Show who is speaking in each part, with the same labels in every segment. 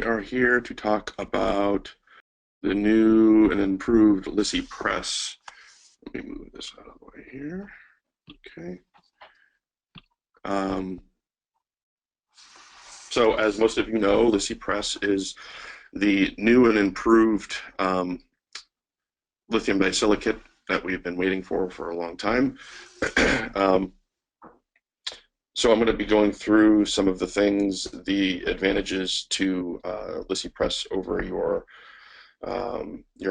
Speaker 1: are here to talk about the new and improved LiSi Press. Let me move this out of the way here. Okay. So as most of you know, LiSi Press is the new and improved lithium disilicate that we've been waiting for a long time. So I'm going to be going through some of the things, the advantages to LiSi Press over your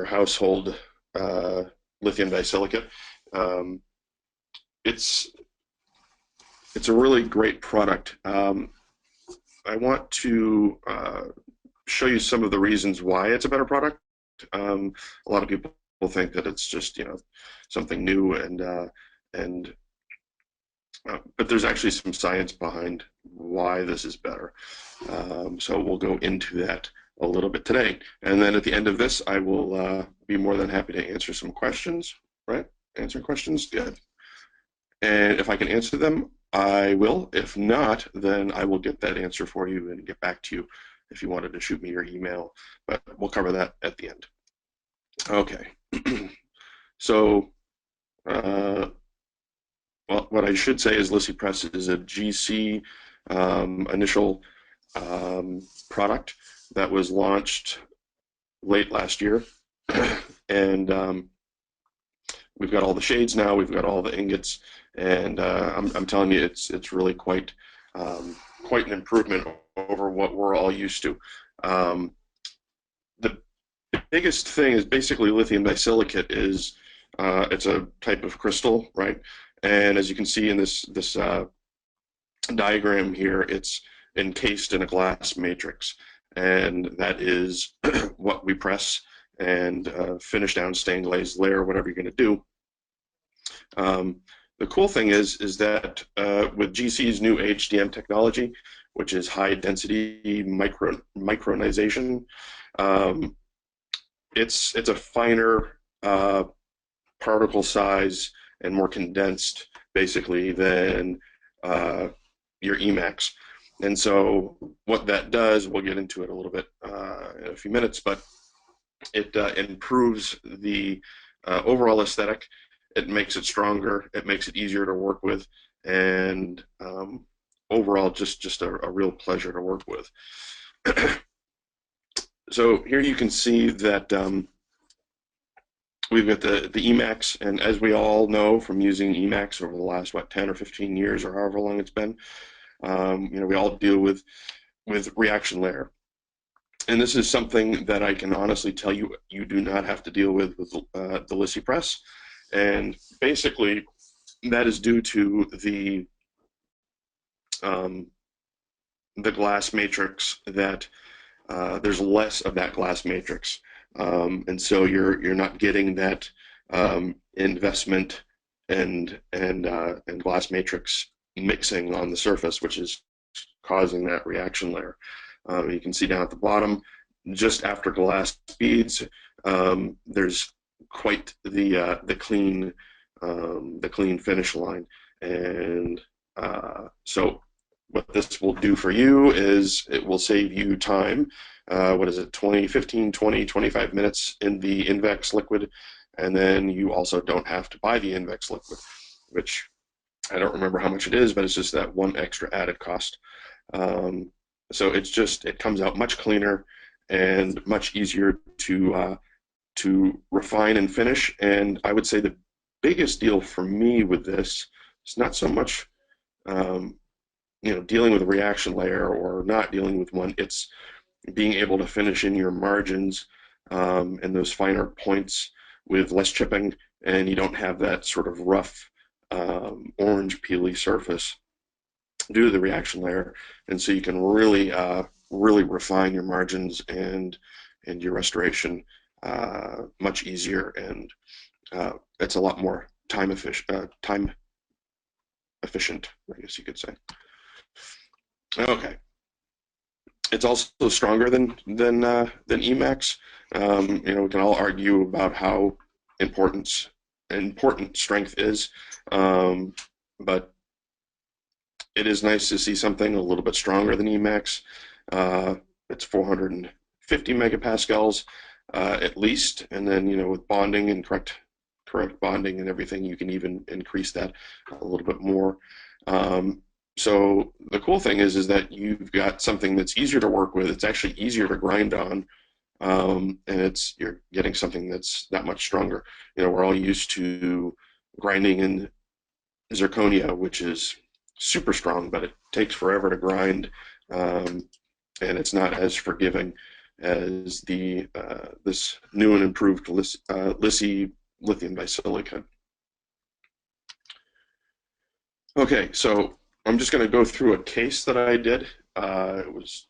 Speaker 1: household lithium disilicate. It's a really great product. I want to show you some of the reasons why it's a better product. A lot of people think that it's just something new but there's actually some science behind why this is better. So we'll go into that a little bit today. And then at the end of this, I will be more than happy to answer some questions, right? Answering questions? Good. And if I can answer them, I will. If not, then I will get that answer for you and get back to you if you wanted to shoot me your email. But we'll cover that at the end. Okay. So, well, what I should say is LiSi Press is a GC initial product that was launched late last year, and we've got all the shades now. We've got all the ingots, and I'm telling you, it's really quite an improvement over what we're all used to. The biggest thing is basically lithium disilicate is it's a type of crystal, right? And as you can see in this diagram here, it's encased in a glass matrix, and that is what we press and finish down, stain, glaze, layer, whatever you're going to do. The cool thing is that with GC's new HDM technology, which is high density micronization, it's a finer particle size and more condensed, basically, than your Emacs. And so what that does, we'll get into it a little bit in a few minutes, but it improves the overall aesthetic. It makes it stronger. It makes it easier to work with, and overall, just a real pleasure to work with. So here you can see that we've got the Emacs, and as we all know from using Emacs over the last 10 or 15 years or however long it's been, we all deal with reaction layer, and this is something that I can honestly tell you do not have to deal with the LiSi Press, and basically that is due to the glass matrix. That there's less of that glass matrix. And so you're not getting that investment and glass matrix mixing on the surface, which is causing that reaction layer. You can see down at the bottom, just after glass beads, there's quite the clean finish line, and so what this will do for you is it will save you time. What is it, 15, 20, 25 minutes in the Invex liquid, and then you also don't have to buy the Invex liquid, which I don't remember how much it is, but it's just that one extra added cost. So it comes out much cleaner and much easier to refine and finish. And I would say the biggest deal for me with this is not so much dealing with a reaction layer or not dealing with one. It's being able to finish in your margins and those finer points with less chipping, and you don't have that sort of rough orange peely surface due to the reaction layer, and so you can really refine your margins and your restoration much easier, and it's a lot more time efficient, I guess you could say. Okay. It's also stronger than Emacs. We can all argue about how important strength is, but it is nice to see something a little bit stronger than Emacs. it's 450 megapascals at least, and then with bonding and correct bonding and everything, you can even increase that a little bit more. So the cool thing is that you've got something that's easier to work with. It's actually easier to grind on, and you're getting something that's that much stronger. We're all used to grinding in zirconia, which is super strong, but it takes forever to grind, and it's not as forgiving as this new and improved LiSi lithium disilicate. Okay, so I'm just going to go through a case that I did. It was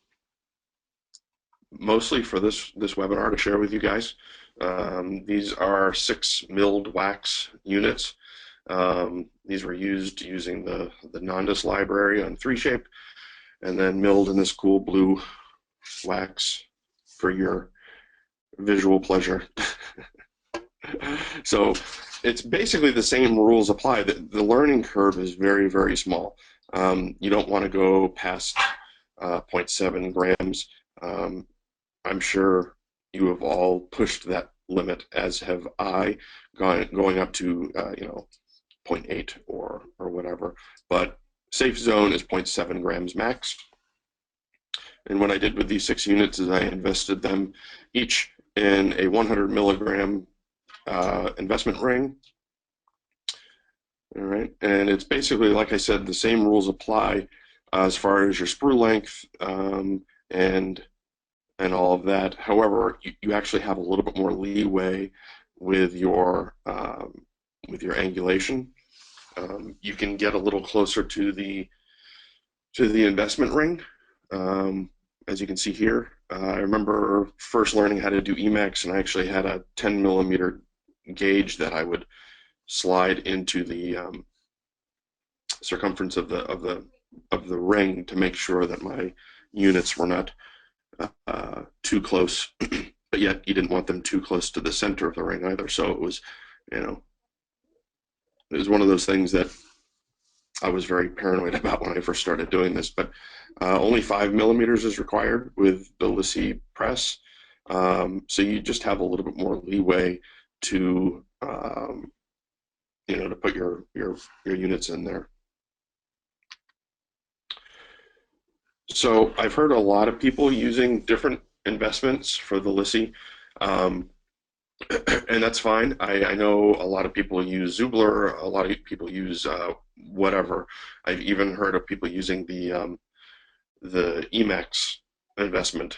Speaker 1: mostly for this webinar to share with you guys. These are 6 milled wax units. These were used using the Nondis library on 3Shape, and then milled in this cool blue wax for your visual pleasure. So it's basically the same rules apply. The learning curve is very, very small. You don't want to go past 0.7 grams. I'm sure you have all pushed that limit, as have I, going up to 0.8 or whatever. But safe zone is 0.7 grams max. And what I did with these 6 units is I invested them each in a 100 milligram investment ring. All right, and it's basically, like I said, the same rules apply as far as your sprue length and all of that. However, you actually have a little bit more leeway with your angulation. You can get a little closer to the investment ring, as you can see here. I remember first learning how to do Emacs, and I actually had a 10 millimeter gauge that I would slide into the circumference of the ring to make sure that my units were not too close, but yet you didn't want them too close to the center of the ring either. So it was, it was one of those things that I was very paranoid about when I first started doing this. But only 5 millimeters is required with the LiSi press, so you just have a little bit more leeway to to put your units in there. So I've heard a lot of people using different investments for the LiSi, and that's fine. I know a lot of people use Zubler, a lot of people use whatever. I've even heard of people using the Emacs investment,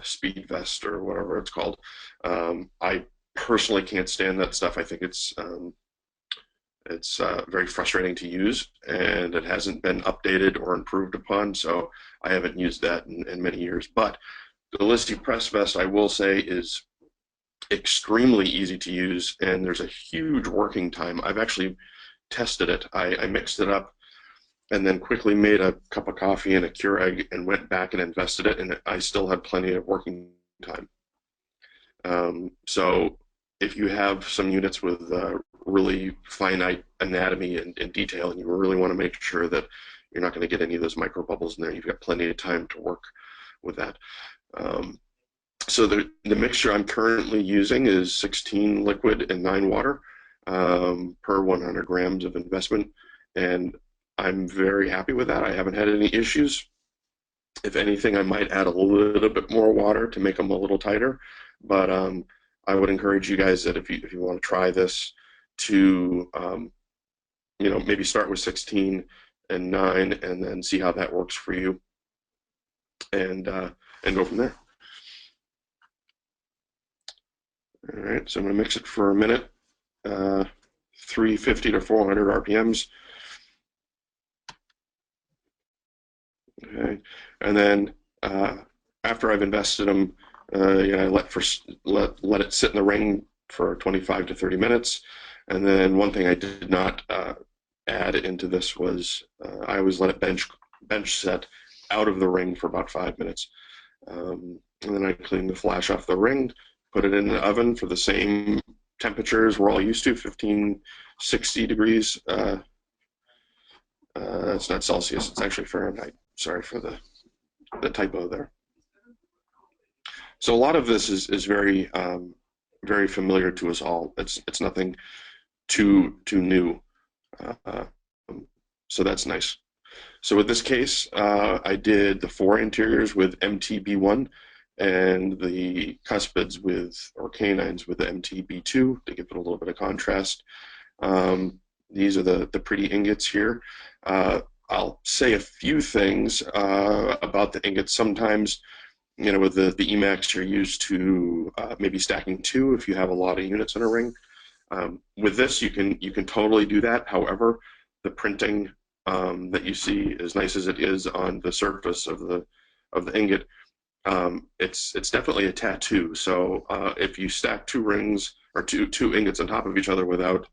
Speaker 1: speed vest or whatever it's called. I personally can't stand that stuff. I think it's very frustrating to use, and it hasn't been updated or improved upon, so I haven't used that in many years. But the LiSi Press Vest, I will say, is extremely easy to use, and there's a huge working time. I've actually tested it. I mixed it up and then quickly made a cup of coffee and a Keurig and went back and invested it, and I still had plenty of working time. So if you have some units with really finite anatomy and detail, and you really want to make sure that you're not going to get any of those micro bubbles in there, you've got plenty of time to work with that. So the mixture I'm currently using is 16 liquid and 9 water per 100 grams of investment, and I'm very happy with that. I haven't had any issues. If anything, I might add a little bit more water to make them a little tighter, but I would encourage you guys that if you want to try this, to maybe start with 16 and 9 and then see how that works for you, and go from there. All right, so I'm going to mix it for a minute, 350 to 400 RPMs. Okay, and then after I've invested them, I let it sit in the ring for 25 to 30 minutes. And then one thing I did not add into this was I always let it bench set out of the ring for about 5 minutes. And then I clean the flash off the ring, put it in the oven for the same temperatures we're all used to, 1560 degrees. It's not Celsius, it's actually Fahrenheit. Sorry for the typo there. So a lot of this is very very familiar to us all. It's nothing too new. Uh, so that's nice. So with this case, I did the four interiors with MTB1 and the cuspids with, or canines with the MTB2 to give it a little bit of contrast. These are the pretty ingots here. I'll say a few things about the ingots. Sometimes, you know, with the Emacs, you're used to maybe stacking two if you have a lot of units in a ring. With this, you can totally do that. However, the printing that you see, as nice as it is on the surface of the ingot, it's definitely a tattoo. So if you stack two rings or two ingots on top of each other without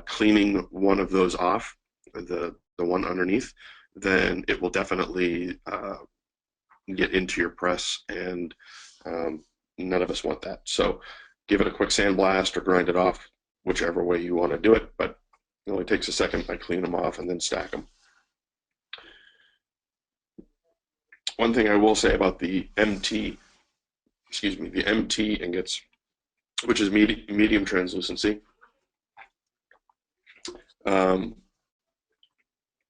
Speaker 1: cleaning one of those off, the one underneath, then it will definitely get into your press, and none of us want that. So give it a quick sandblast or grind it off, whichever way you want to do it, but it only takes a second. I clean them off and then stack them. One thing I will say about the MT ingots, which is medium translucency,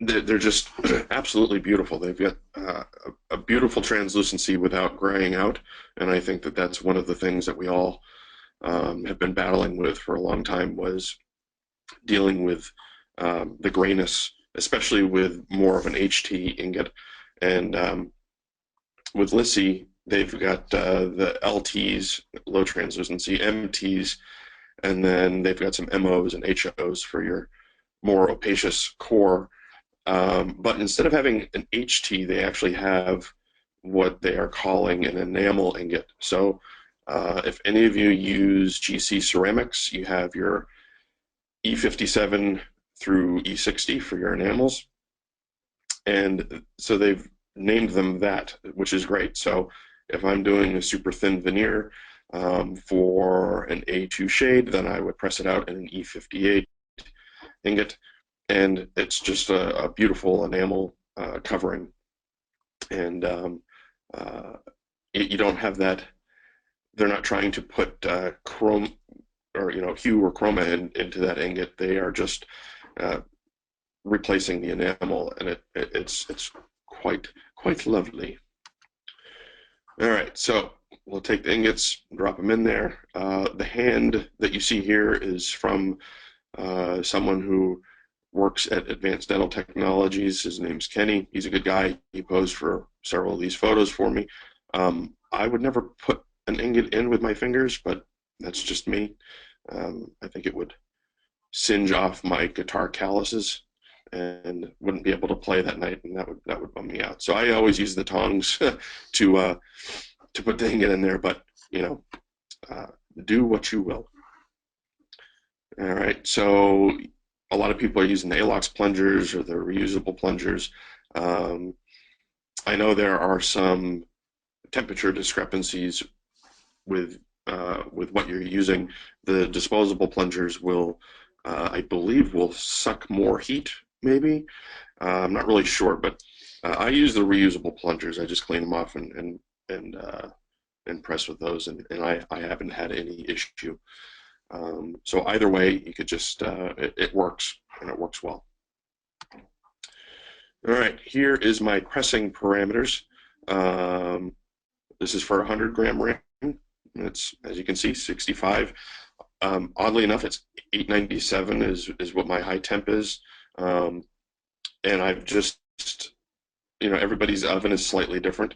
Speaker 1: they're just absolutely beautiful. They've got a beautiful translucency without graying out, and I think that that's one of the things that we all have been battling with for a long time, was dealing with the grayness, especially with more of an HT ingot. And with LiSi, they've got the LTs, low translucency, MTs, and then they've got some MOs and HOs for your more opacious core. But instead of having an HT, they actually have what they are calling an enamel ingot. So if any of you use GC ceramics, you have your E57 through E60 for your enamels. And so they've named them that, which is great. So if I'm doing a super thin veneer for an A2 shade, then I would press it out in an E58 ingot, and it's just a beautiful enamel covering. And you don't have that. They're not trying to put chrome or hue or chroma into that ingot. They are just replacing the enamel, and it's quite lovely. All right, so we'll take the ingots, drop them in there. The hand that you see here is from someone who works at Advanced Dental Technologies. His name's Kenny. He's a good guy. He posed for several of these photos for me. I would never put an ingot in with my fingers, but that's just me. I think it would singe off my guitar calluses and wouldn't be able to play that night, and that would bum me out. So I always use the tongs to put the ingot in there, but do what you will. All right, so a lot of people are using the Alox plungers or the reusable plungers. I know there are some temperature discrepancies with what you're using. The disposable plungers will, I believe, will suck more heat, maybe. I'm not really sure, but I use the reusable plungers. I just clean them off and press with those, and I haven't had any issue. So either way, you could just, it works, and it works well. All right, here is my pressing parameters. This is for a 100-gram ring. It's, as you can see, 65. Oddly enough, it's 897 is what my high temp is. And I've just, everybody's oven is slightly different.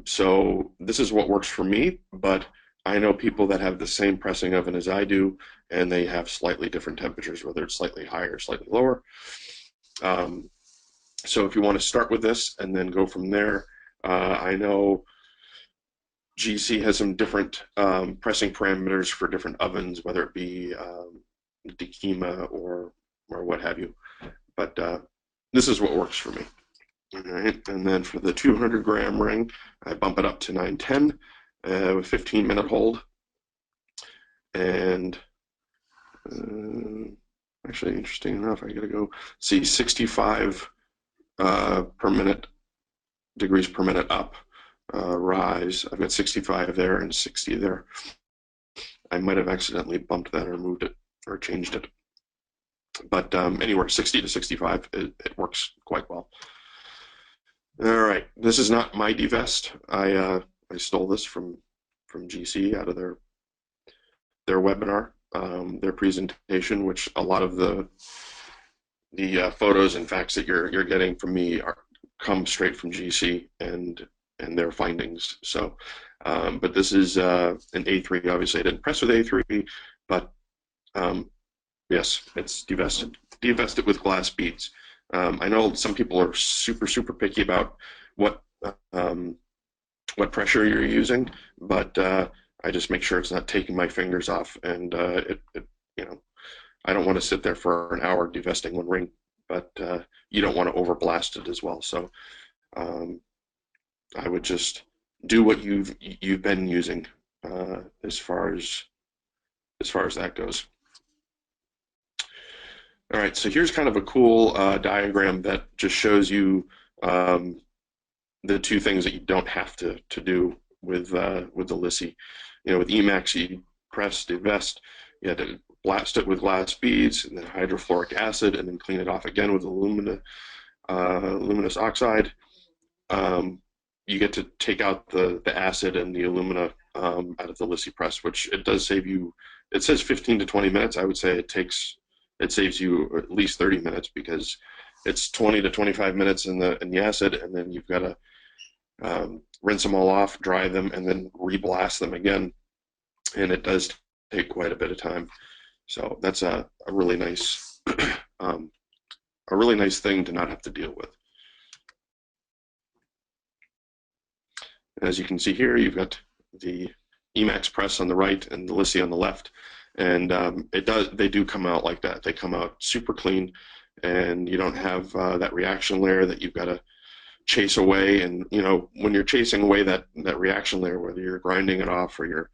Speaker 1: So this is what works for me, but I know people that have the same pressing oven as I do, and they have slightly different temperatures, whether it's slightly higher or slightly lower. So if you want to start with this and then go from there, I know GC has some different pressing parameters for different ovens, whether it be Dikema or what have you. But this is what works for me. All right, and then for the 200-gram ring, I bump it up to 910 with 15-minute hold. And actually, interesting enough, I gotta go see 65 degrees per minute up. rise. I've got 65 there and 60 there. I might have accidentally bumped that or moved it or changed it. But anywhere 60 to 65, it works quite well. All right, this is not my devest. I stole this from GC out of their webinar, their presentation, which a lot of the photos and facts that you're getting from me come straight from GC and their findings. So, but this is an A3. Obviously, I didn't press with A3, but yes, it's devested with glass beads. I know some people are super picky about what pressure you're using, but I just make sure it's not taking my fingers off, and you know, I don't want to sit there for an hour devesting one ring, but you don't want to overblast it as well. So I would just do what you've been using as far as that goes. All right, so here's kind of a cool diagram that just shows you the two things that you don't have to do with the LiSi. You know, with Emacs, you press, divest, you had to blast it with glass beads, and then hydrofluoric acid, and then clean it off again with luminous oxide. You get to take out the acid and the alumina out of the LiSi press, which it does save you. It says 15 to 20 minutes. I would say it saves you at least 30 minutes, because it's 20 to 25 minutes in the acid, and then you've got to rinse them all off, dry them, and then reblast them again. And it does take quite a bit of time. So that's a really nice a really nice thing to not have to deal with. As you can see here, you've got the Emacs press on the right and the LiSi on the left, and they do come out like that. They come out super clean, and you don't have that reaction layer that you've got to chase away. And you know, when you're chasing away that reaction layer, whether you're grinding it off or you're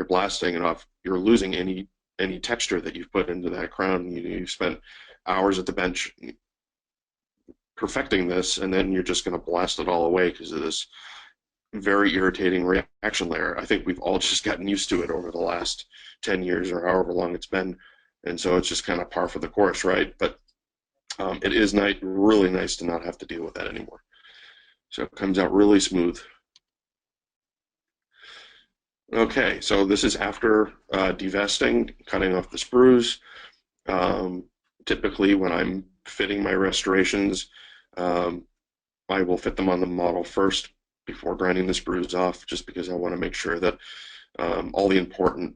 Speaker 1: blasting it off, you're losing any texture that you've put into that crown. You've spent hours at the bench perfecting this, and then you're just going to blast it all away because of this very irritating reaction layer. I think we've all just gotten used to it over the last 10 years or however long it's been, and so it's just kind of par for the course, right? But it is really nice to not have to deal with that anymore. So it comes out really smooth. Okay, so this is after devesting, cutting off the sprues. Typically, when I'm fitting my restorations, I will fit them on the model first before grinding the sprues off, just because I want to make sure that all the important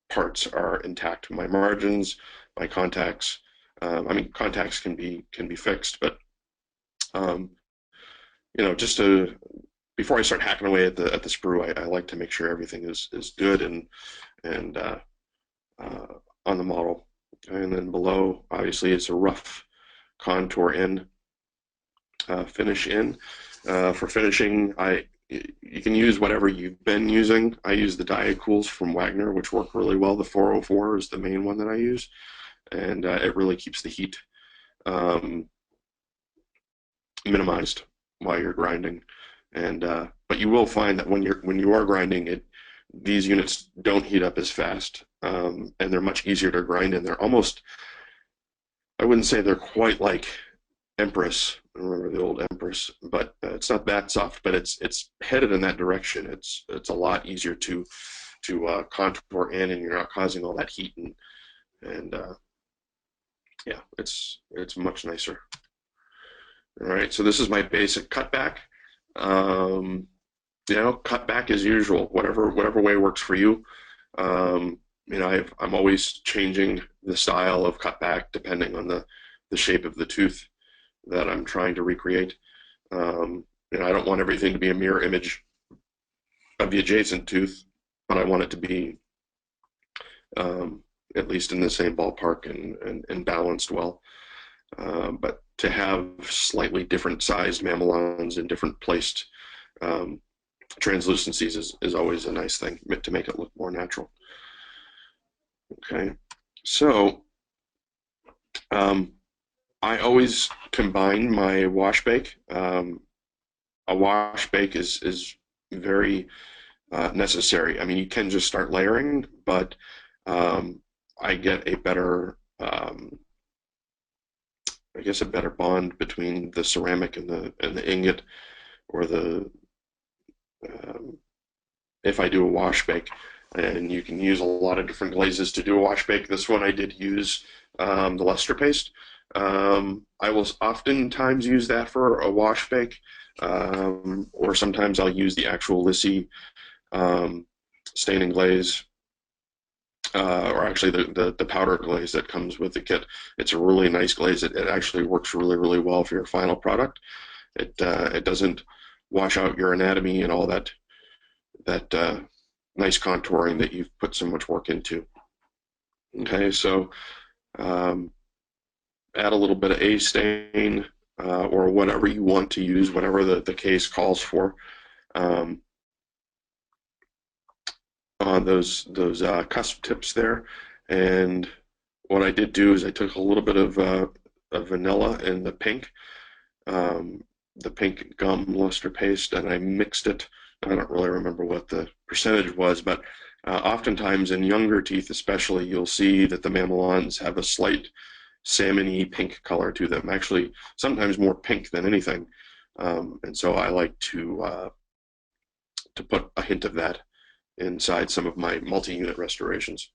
Speaker 1: parts are intact. My margins, my contacts. I mean, contacts can be fixed, but you know, just before I start hacking away at the sprue, I like to make sure everything is good and on the model. And then below, obviously, it's a rough contour in, finish in. For finishing, you can use whatever you've been using. I use the Diacools from Wagner, which work really well. The 404 is the main one that I use, and it really keeps the heat minimized while you're grinding. And but you will find that when you are grinding, these units don't heat up as fast, and they're much easier to grind, and they're almost, I wouldn't say they're quite like Empress. I remember the old Empress, but it's not that soft, but it's headed in that direction. It's a lot easier to contour in, and you're not causing all that heat, and yeah, it's much nicer. All right, so this is my basic cutback. You know, cutback as usual, whatever way works for you. You know, I'm always changing the style of cutback depending on the shape of the tooth that I'm trying to recreate. You know, I don't want everything to be a mirror image of the adjacent tooth, but I want it to be at least in the same ballpark and balanced well. But to have slightly different sized mamelons and different placed translucencies is always a nice thing to make it look more natural. Okay, so I always combine my wash bake. a wash bake is very necessary. I mean, you can just start layering, but I get a better, I guess, a better bond between the ceramic and the ingot, or the if I do a wash bake. And you can use a lot of different glazes to do a wash bake. This one I did use the Lustre paste. I will oftentimes use that for a wash bake, or sometimes I'll use the actual LiSi stain and glaze, or actually the powder glaze that comes with the kit. It's a really nice glaze. It actually works really, really well for your final product. It doesn't wash out your anatomy and all that nice contouring that you've put so much work into. Okay, so add a little bit of A stain, or whatever you want to use, whatever the case calls for, on those cusp tips there. And what I did do is I took a little bit of vanilla and the pink gum luster paste, and I mixed it. I don't really remember what the percentage was, but oftentimes in younger teeth especially, you'll see that the mamelons have a slight salmon-y pink color to them, actually sometimes more pink than anything. And so I like to put a hint of that inside some of my multi-unit restorations.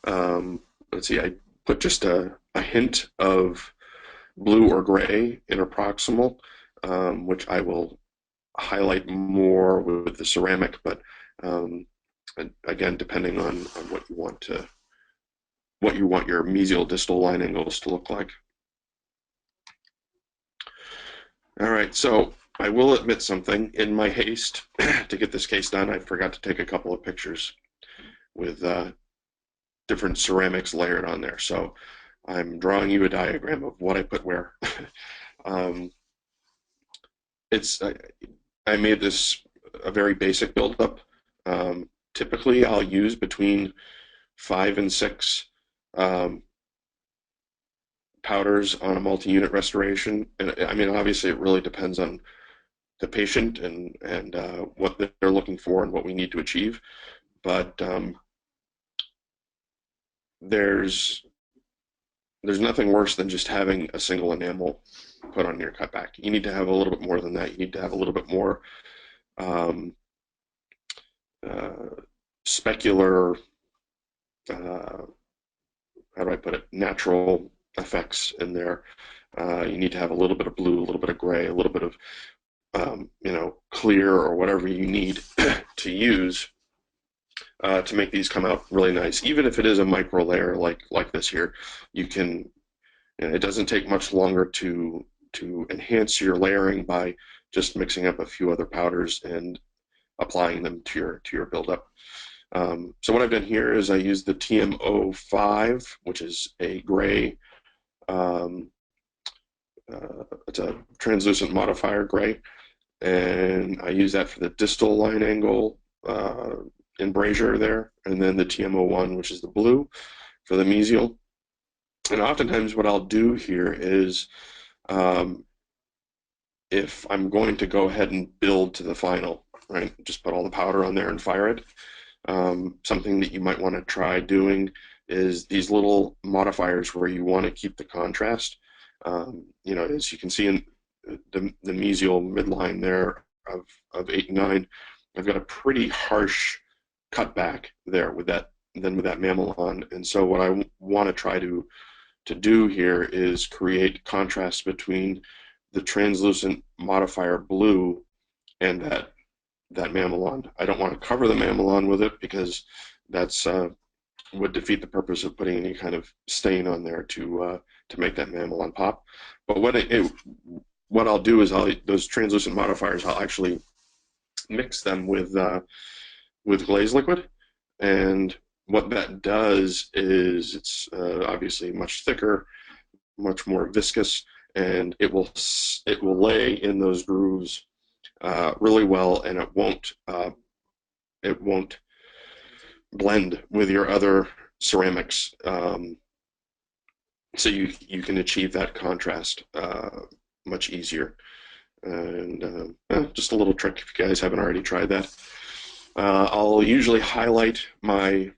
Speaker 1: Let's see, I put just a hint of blue or gray interproximal, which I will highlight more with the ceramic, but again, depending on what you want your mesial distal line angles to look like. All right, so I will admit something. In my haste to get this case done, I forgot to take a couple of pictures with different ceramics layered on there. So I'm drawing you a diagram of what I put where. I made this a very basic buildup. Typically, I'll use between 5 and 6 powders on a multi-unit restoration. And I mean, obviously, it really depends on the patient and what they're looking for and what we need to achieve. But there's nothing worse than just having a single enamel put on your cutback. You need to have a little bit more than that. You need to have a little bit more specular, how do I put it, natural effects in there. You need to have a little bit of blue, a little bit of gray, a little bit of clear, or whatever you need to use to make these come out really nice. Even if it is a micro layer like this here, you can. It doesn't take much longer to enhance your layering by just mixing up a few other powders and applying them to your buildup. So what I've done here is I used the TM05, which is a gray. It's a translucent modifier gray, and I use that for the distal line angle embrasure there, and then the TM01, which is the blue, for the mesial. And oftentimes what I'll do here is, if I'm going to go ahead and build to the final, right, just put all the powder on there and fire it. Something that you might want to try doing is these little modifiers where you want to keep the contrast. As you can see in the mesial midline there of 8 and 9, I've got a pretty harsh cutback there with that mamelon. And so what I want to try to do here is create contrast between the translucent modifier blue and that mamelon. I don't want to cover the mamelon with it, because that's would defeat the purpose of putting any kind of stain on there to make that mamelon pop. But what I'll do is those translucent modifiers, I'll actually mix them with glaze liquid, and what that does is it's obviously much thicker, much more viscous, and it will lay in those grooves really well, and it won't blend with your other ceramics, so you can achieve that contrast much easier. And just a little trick if you guys haven't already tried that. I'll usually highlight my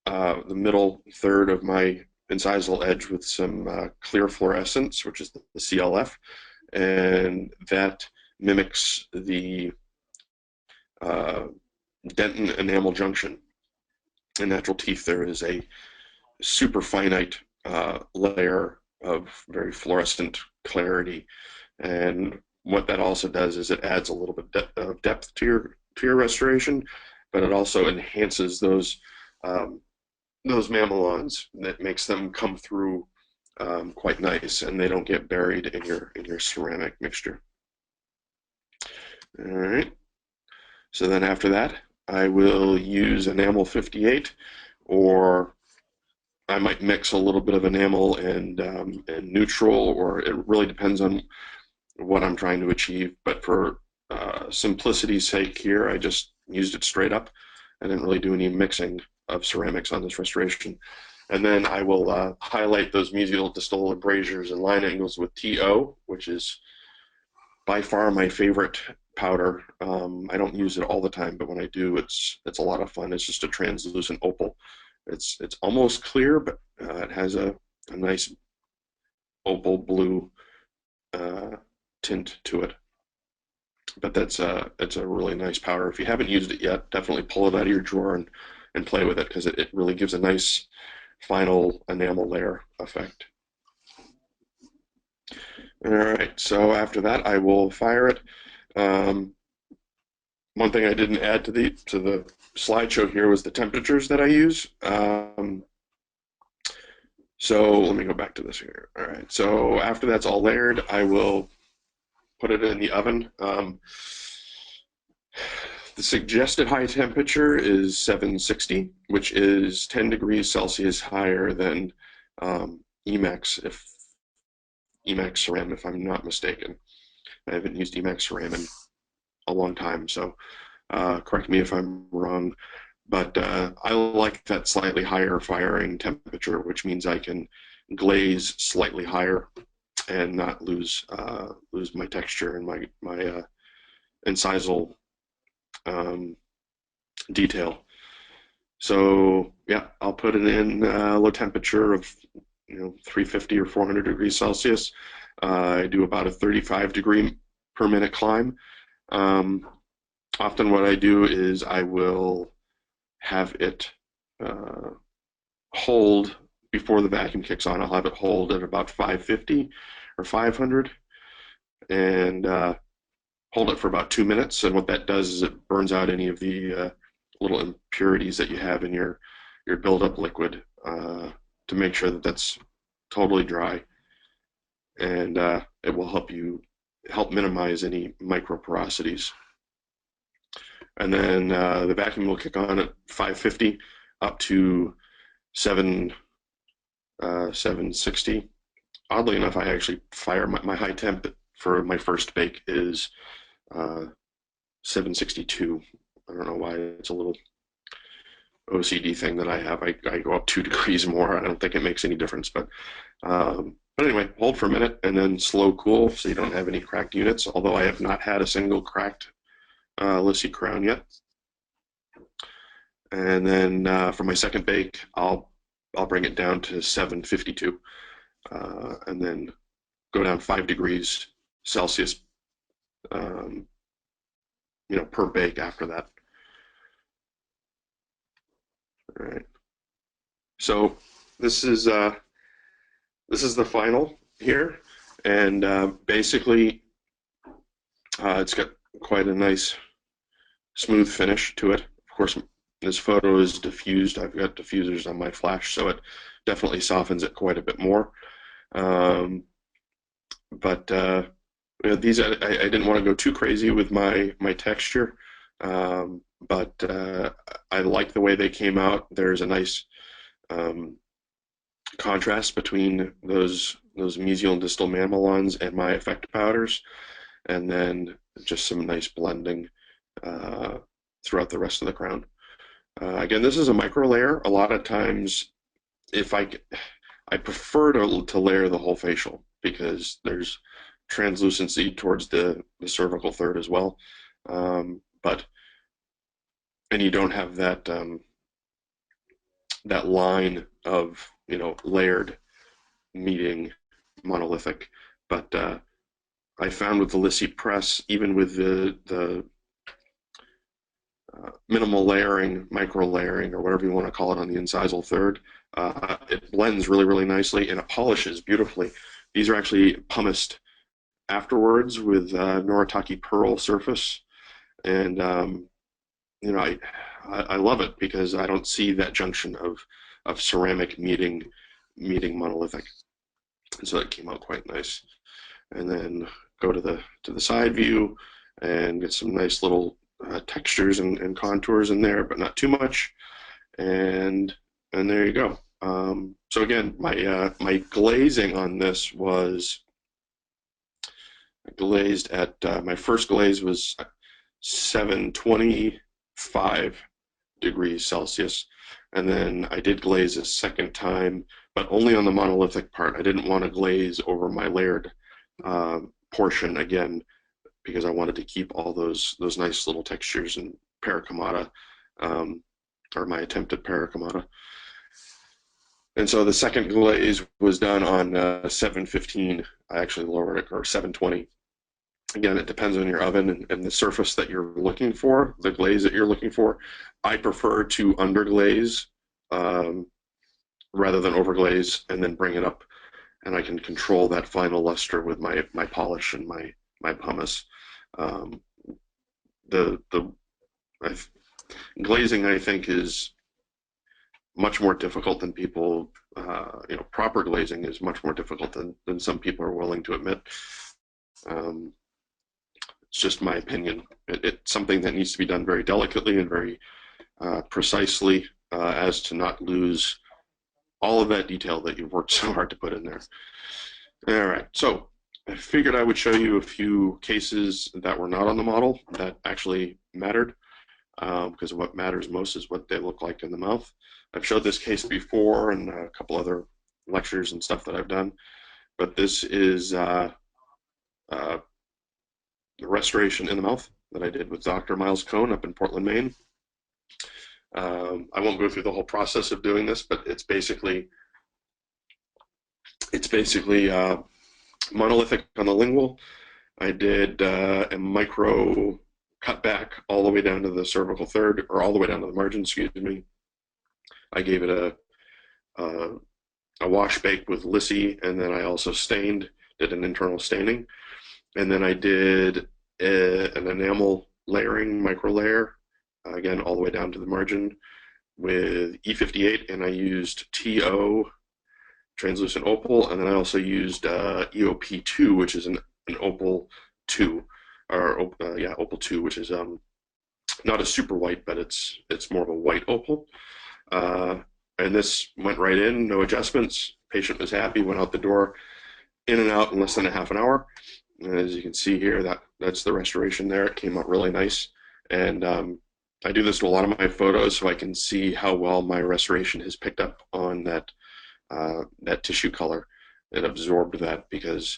Speaker 1: the middle third of my incisal edge with some clear fluorescence, which is the CLF, and that mimics the dentin enamel junction. In natural teeth, there is a super finite layer of very fluorescent clarity, and what that also does is it adds a little bit of depth to your restoration, but it also enhances those mamelons. That makes them come through quite nice, and they don't get buried in your ceramic mixture. All right. So then after that, I will use enamel 58, or I might mix a little bit of enamel and neutral, or it really depends on what I'm trying to achieve. But for simplicity's sake here, I just used it straight up. I didn't really do any mixing of ceramics on this restoration. And then I will highlight those mesial distal abrasures and line angles with TO, which is by far my favorite powder. I don't use it all the time, but when I do, it's a lot of fun. It's just a translucent opal. It's almost clear, but it has a nice opal blue tint to it. But it's a really nice powder. If you haven't used it yet, definitely pull it out of your drawer and play with it, because it really gives a nice final enamel layer effect. All right, so after that, I will fire it. One thing I didn't add to the slideshow here was the temperatures that I use. So let me go back to this here. All right, so after that's all layered, I will put it in the oven. The suggested high temperature is 760, which is 10 degrees Celsius higher than Emacs, Emacs Ceram, if I'm not mistaken. I haven't used Emacs Ceram in a long time, so correct me if I'm wrong. But I like that slightly higher firing temperature, which means I can glaze slightly higher and not lose my texture and my incisal detail. So yeah, I'll put it in low temperature of 350 or 400 degrees Celsius. I do about a 35 degree per minute climb. Often what I do is I will have it hold before the vacuum kicks on. I'll have it hold at about 550 or 500 and hold it for about 2 minutes. And what that does is it burns out any of the little impurities that you have in your buildup liquid to make sure that that's totally dry. And it will help minimize any microporosities. And then the vacuum will kick on at 550 up to 760. Oddly enough, I actually fire my high temp for my first bake is 762. I don't know why. It's a little OCD thing that I have. I go up 2 degrees more. I don't think it makes any difference, but anyway, hold for a minute and then slow cool so you don't have any cracked units, although I have not had a single cracked LiSi crown yet. And then for my second bake, I'll bring it down to 752 and then go down 5 degrees Celsius per bake after that. All right. So this is the final here, and basically it's got quite a nice smooth finish to it. Of course, this photo is diffused. I've got diffusers on my flash, so it definitely softens it quite a bit more. But these I didn't want to go too crazy with my texture, but I like the way they came out. There's a nice contrast between those mesial and distal mamelons and my effect powders, and then just some nice blending throughout the rest of the crown. Again, this is a micro layer. A lot of times, if I prefer to layer the whole facial, because there's translucency towards the cervical third as well. And you don't have that that line of, you know, layered meeting monolithic. But I found with the LiSi Press, even with the minimal layering, micro layering, or whatever you want to call it on the incisal third, it blends really, really nicely, and it polishes beautifully. These are actually pumiced afterwards with Noritake pearl surface, and you know, I love it because I don't see that junction of ceramic meeting monolithic, and so it came out quite nice. And then go to the side view and get some nice little textures and contours in there, but not too much. And there you go. So again, my glazing on this was glazed at my first glaze was 725 degrees Celsius, and then I did glaze a second time, but only on the monolithic part. I didn't want to glaze over my layered portion again, because I wanted to keep all those nice little textures and paracomata, or my attempted paracomata. And so the second glaze was done on 715. I actually lowered it, or 720. Again, it depends on your oven and the surface that you're looking for, the glaze that you're looking for. I prefer to underglaze rather than overglaze, and then bring it up, and I can control that final luster with my polish and my pumice. Glazing, I think, is much more difficult than people, you know, proper glazing is much more difficult than some people are willing to admit. It's just my opinion. It's something that needs to be done very delicately and very precisely, as to not lose all of that detail that you've worked so hard to put in there. All right, so I figured I would show you a few cases that were not on the model that actually mattered, because what matters most is what they look like in the mouth. I've showed this case before in a couple other lectures and stuff that I've done, but this is the restoration in the mouth that I did with Dr. Miles Cohn up in Portland, Maine. I won't go through the whole process of doing this, but it's basically monolithic on the lingual. I did a micro cutback all the way down to the cervical third, or all the way down to the margin, excuse me. I gave it a wash bake with Lizzy, and then I also did an internal staining. And then I did an enamel layering, micro layer, again, all the way down to the margin with E58, and I used TO, translucent opal, and then I also used EOP2, which is an opal 2, or yeah, opal 2, which is not a super white, but it's more of a white opal. And this went right in, no adjustments. Patient was happy, went out the door, in and out in less than a half an hour. And as you can see here, that's the restoration there. It came out really nice. And I do this to a lot of my photos so I can see how well my restoration has picked up on that tissue color. It absorbed that, because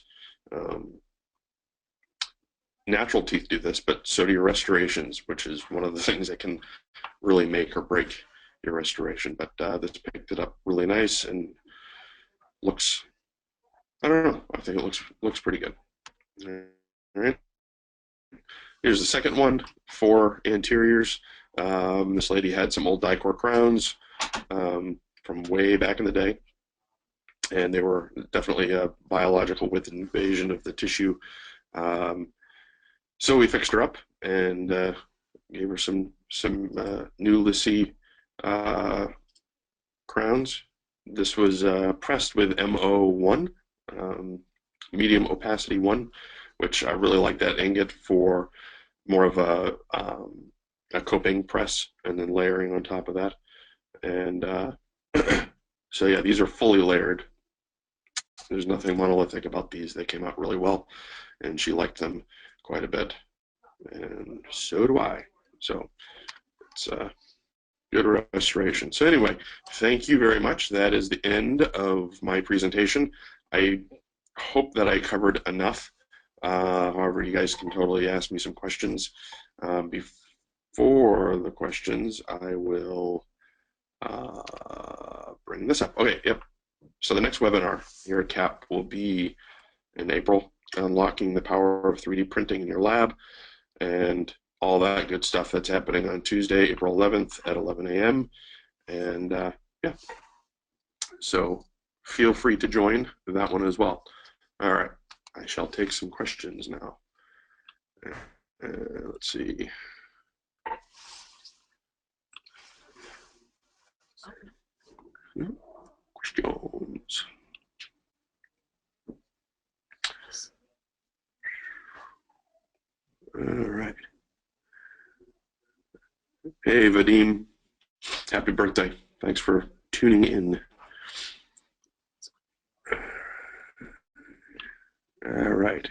Speaker 1: natural teeth do this, but so do your restorations, which is one of the things that can really make or break your restoration. But this picked it up really nice and looks, I don't know, I think it looks pretty good. All right. Here's the second one for anteriors. This lady had some old Dicor crowns from way back in the day, and they were definitely a biological width invasion of the tissue. So we fixed her up and gave her some new Lizzy crowns. This was pressed with MO1, medium opacity 1, which I really like that ingot for more of a coping press and then layering on top of that. And so yeah, these are fully layered. There's nothing monolithic about these. They came out really well, and she liked them quite a bit, and so do I. So it's a good restoration. So anyway, thank you very much. That is the end of my presentation. I hope that I covered enough However, you guys can totally ask me some questions. Before the questions, I will bring this up. Okay, yep. So the next webinar here at CAP will be in April, unlocking the power of 3D printing in your lab and all that good stuff. That's happening on Tuesday, April 11th at 11 a.m. And yeah, so feel free to join that one as well. All right, I shall take some questions now. Let's see. Questions. All right. Hey, Vadim. Happy birthday. Thanks for tuning in. All right.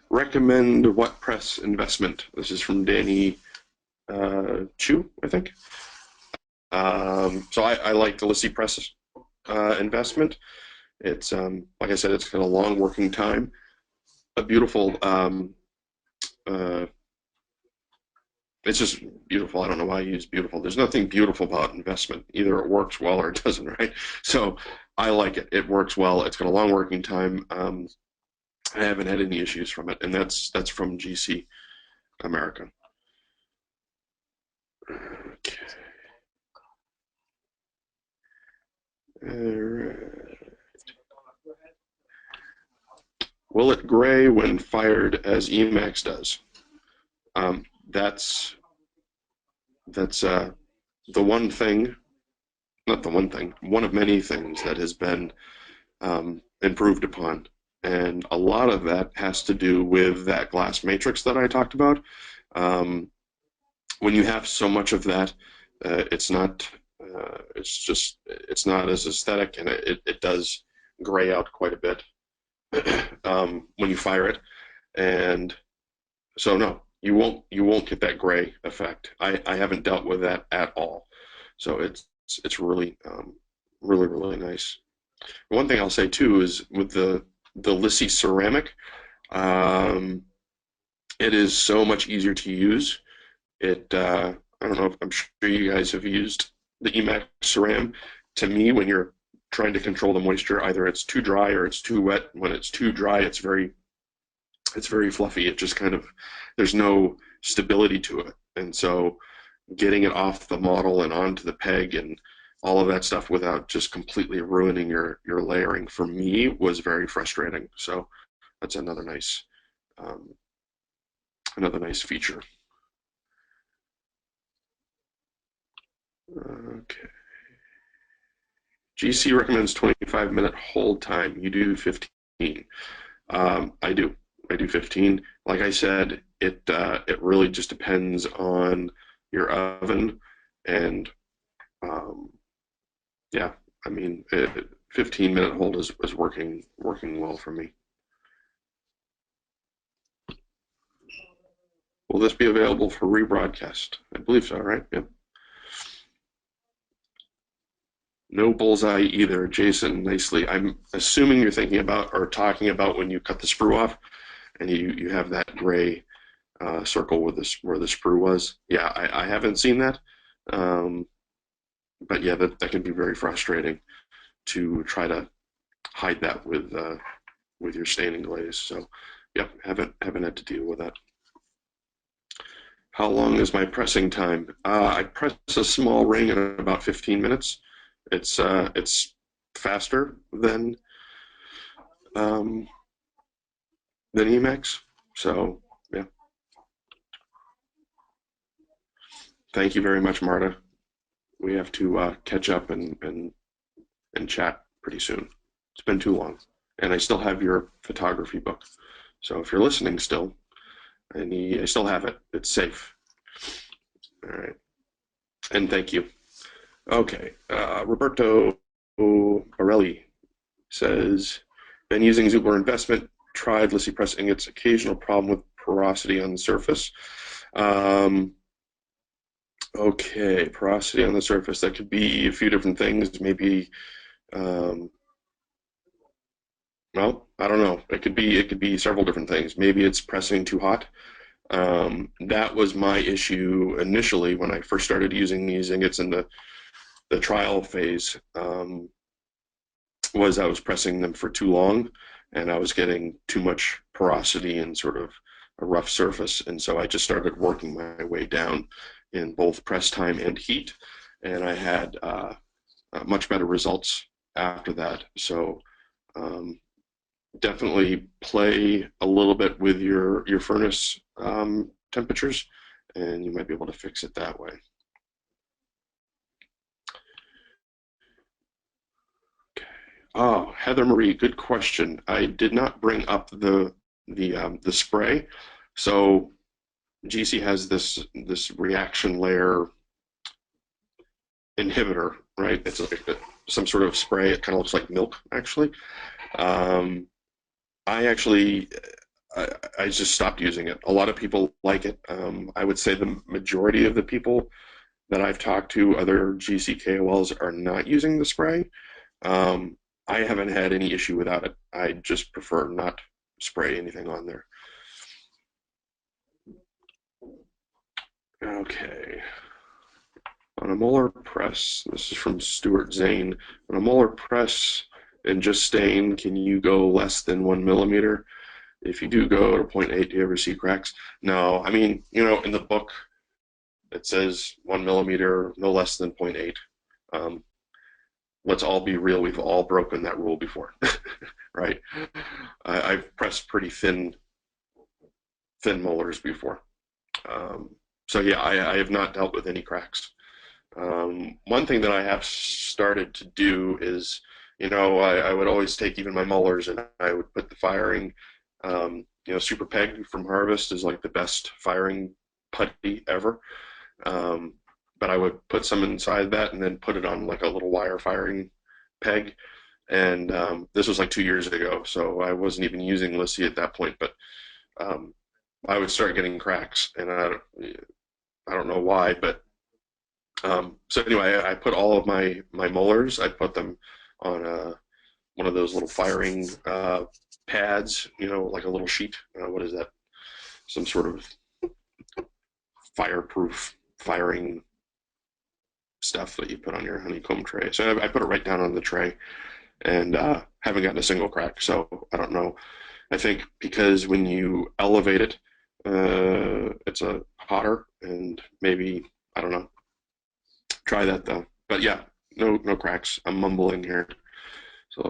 Speaker 1: Recommend what press investment? This is from Danny Chu, I think. So I like the LiSi Press investment. It's, like I said, it's got a long working time, a beautiful, it's just beautiful. I don't know why I use beautiful. There's nothing beautiful about investment. Either it works well or it doesn't, right? So I like it. It works well. It's got a long working time. I haven't had any issues from it, and that's from GC America. Okay. All right. Will it gray when fired as Emacs does? That's the one thing, not the one thing, one of many things that has been improved upon. And a lot of that has to do with that glass matrix that I talked about. When you have so much of that, it's not as aesthetic, and it does gray out quite a bit when you fire it. And so no, you won't get that gray effect. I haven't dealt with that at all. So it's really really nice. One thing I'll say too is with the LiSi ceramic, it is so much easier to use. I don't know if I'm sure you guys have used the Emacs ceram. To me, when you're trying to control the moisture, either it's too dry or it's too wet. When it's too dry, it's very fluffy. It just kind of, there's no stability to it. And so getting it off the model and onto the peg and all of that stuff without just completely ruining your layering, for me, was very frustrating. So that's another nice feature. Okay. GC recommends 25-minute hold time. You do 15. I do 15. Like I said, it really just depends on your oven, and yeah, I mean, 15-minute hold is working well for me. Will this be available for rebroadcast? I believe so, right? Yep. No bullseye either, Jason, nicely. I'm assuming you're thinking about or talking about when you cut the sprue off and you have that gray circle where the sprue was. Yeah, I haven't seen that. But yeah, that can be very frustrating to try to hide that with your staining glaze. So yeah, haven't had to deal with that. How long is my pressing time? I press a small ring in about 15 minutes. It's faster than Emacs. So yeah. Thank you very much, Marta. We have to catch up and chat pretty soon. It's been too long, and I still have your photography book. So if you're listening still, I still have it. It's safe. All right, and thank you. Okay, Roberto Borelli says, been using Zoopla investment, tried LiSi Press Ingots, occasional problem with porosity on the surface. Okay, porosity on the surface, that could be a few different things. Maybe Well, I don't know. It could be several different things. Maybe it's pressing too hot. That was my issue initially when I first started using these ingots in the trial phase. Was I was pressing them for too long, and I was getting too much porosity and sort of a rough surface, and so I just started working my way down in both press time and heat, and I had much better results after that. So um, definitely play a little bit with your furnace temperatures, and you might be able to fix it that way. Oh, Heather Marie, good question. I did not bring up the spray. So GC has this reaction layer inhibitor, right? It's like some sort of spray. It kind of looks like milk, actually. Um, I actually I just stopped using it. A lot of people like it. I would say the majority of the people that I've talked to, other GC KOLs, are not using the spray. Um, I haven't had any issue without it. I just prefer not spray anything on there. Okay. On a molar press, this is from Stuart Zane. On a molar press and just stain, can you go less than 1 millimeter? If you do go to 0.8, do you ever see cracks? No, I mean, in the book it says 1 millimeter, no less than 0.8. Um, let's all be real, we've all broken that rule before, right? I've pressed pretty thin molars before. So yeah, I have not dealt with any cracks. One thing that I have started to do is, I would always take even my molars and I would put the firing, Super Peg from Harvest is like the best firing putty ever. Um, but I would put some inside that and then put it on like a little wire firing peg. And this was like 2 years ago, so I wasn't even using LiSi at that point, but um, I would start getting cracks, and I don't know why, but so anyway, I put all of my molars. I put them on one of those little firing pads, like a little sheet. What is that? Some sort of fireproof firing stuff that you put on your honeycomb tray. So I put it right down on the tray, and haven't gotten a single crack. So I don't know. I think because when you elevate it, it's a hotter, and maybe I don't know. Try that though. But yeah, no cracks. I'm mumbling here. So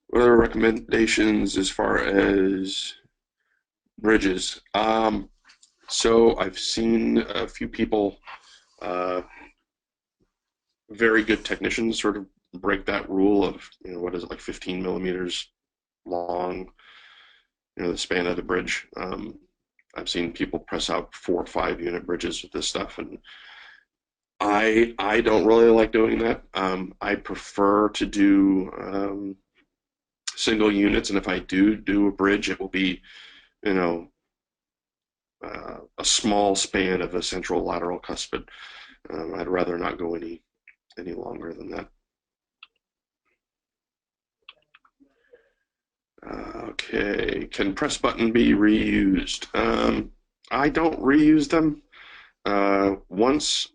Speaker 1: what are the recommendations as far as bridges? So I've seen a few people, uh, very good technicians, sort of break that rule of what is it, like 15 millimeters long, the span of the bridge. I've seen people press out 4 or 5 unit bridges with this stuff, and I don't really like doing that. I prefer to do single units, and if I do a bridge, it will be you know a small span of a central lateral cuspid. I'd rather not go any longer than that. Okay, can press button be reused? I don't reuse them. Once,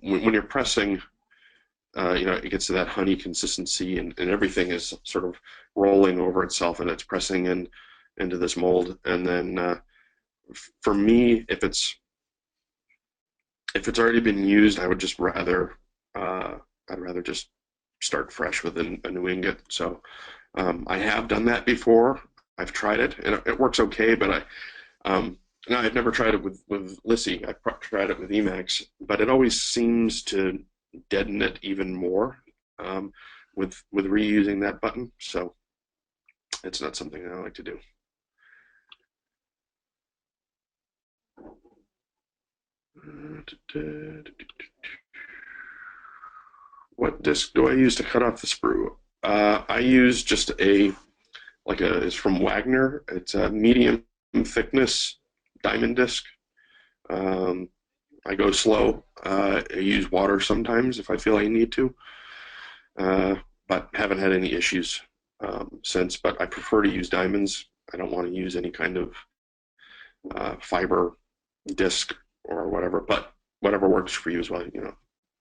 Speaker 1: when you're pressing, it gets to that honey consistency, and everything is sort of rolling over itself, and it's pressing into this mold. And then for me, if it's already been used, I would just I'd rather just start fresh with a new ingot. So I have done that before. I've tried it, and it works okay. But no, I've never tried it with LiSi. I've tried it with Emacs, but it always seems to deaden it even more with reusing that button. So it's not something I like to do. What disc do I use to cut off the sprue? I use just it's from Wagner. It's a medium thickness diamond disc. Um, I go slow. I use water sometimes if I feel I need to, uh, but haven't had any issues. since, but I prefer to use diamonds. I don't want to use any kind of fiber disc or whatever, but whatever works for you as well. You know,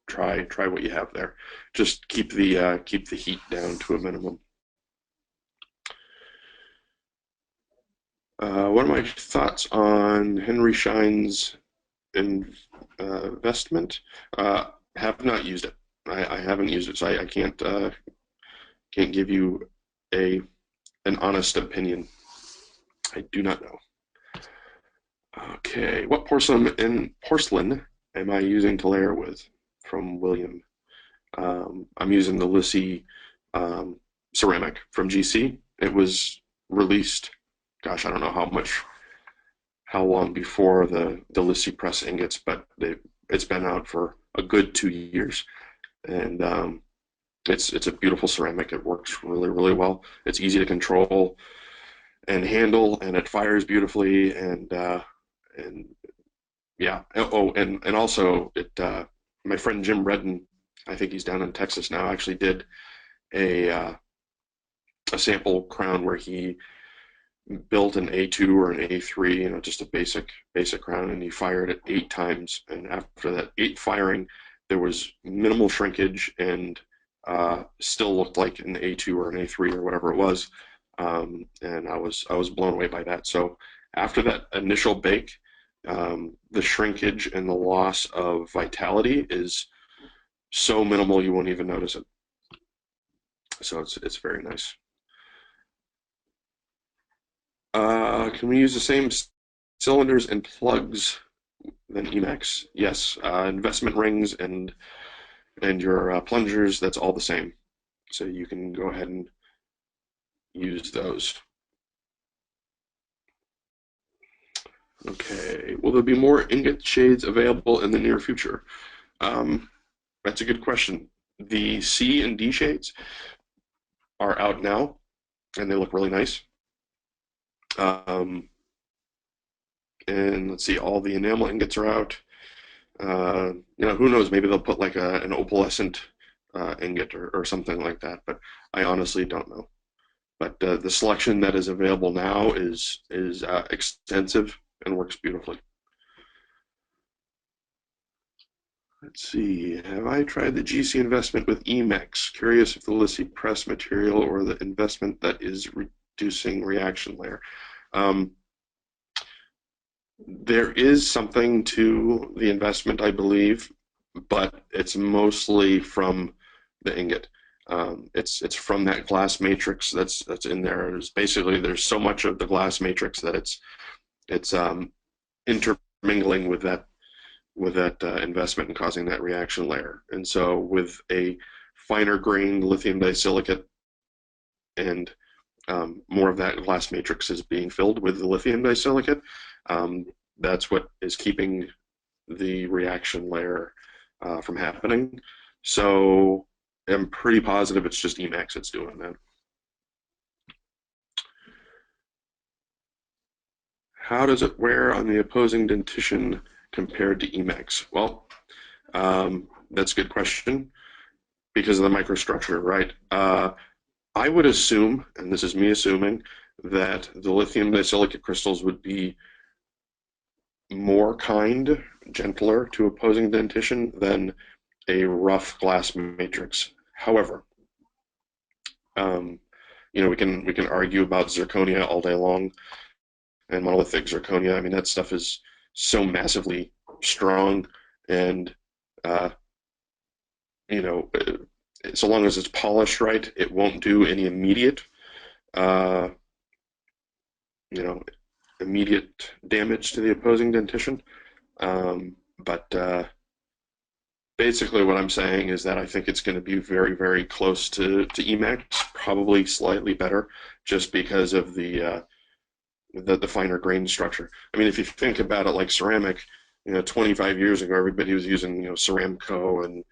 Speaker 1: try what you have there. Just keep the heat down to a minimum. What are my thoughts on Henry Schein's investment? Have not used it. I haven't used it, so I can't give you an honest opinion. I do not know. Okay, what porcelain am I using to layer with? From William. I'm using the LiSi ceramic from GC. It was released, gosh, I don't know how long before the LiSi Press ingots, but it's been out for a good 2 years, and it's a beautiful ceramic. It works really, really well. It's easy to control and handle, and it fires beautifully, and yeah. Oh, and also my friend Jim Redden, I think he's down in Texas now, actually did a sample crown where he built an A2 or an A3, you know, just a basic crown, and he fired it 8 times. And after that 8 firing, there was minimal shrinkage and still looked like an A2 or an A3 or whatever it was. And I was blown away by that. So after that initial bake, the shrinkage and the loss of vitality is so minimal you won't even notice it. So it's very nice. Can we use the same cylinders and plugs than Emacs? Yes. Investment rings and your plungers, that's all the same. So you can go ahead and use those. Okay. Will there be more ingot shades available in the near future? That's a good question. The C and D shades are out now, and they look really nice. And let's see, all the enamel ingots are out. You know, who knows? Maybe they'll put like an opalescent ingot or something like that. But I honestly don't know. But the selection that is available now is extensive and works beautifully. Let's see. Have I tried the GC investment with Emacs? Curious if the LiSi press material or the investment that is reducing reaction layer. There is something to the investment, I believe, but it's mostly from the ingot. It's from that glass matrix that's in there. There's so much of the glass matrix that it's intermingling with that investment and causing that reaction layer. And so with a finer grained lithium disilicate and more of that glass matrix is being filled with the lithium disilicate, that's what is keeping the reaction layer from happening. So I'm pretty positive it's just Emacs that's doing that. How does it wear on the opposing dentition compared to Emacs? Well, that's a good question because of the microstructure, right? I would assume, and this is me assuming, that the lithium disilicate crystals would be more kind, gentler to opposing dentition than a rough glass matrix. However, you know, we can argue about zirconia all day long and monolithic zirconia. I mean, that stuff is so massively strong, and you know, so long as it's polished right, it won't do any immediate, you know, immediate damage to the opposing dentition. But basically what I'm saying is that I think it's going to be very, very close to Emacs, probably slightly better, just because of the finer grain structure. I mean, if you think about it like ceramic, you know, 25 years ago, everybody was using, you know, Ceramco,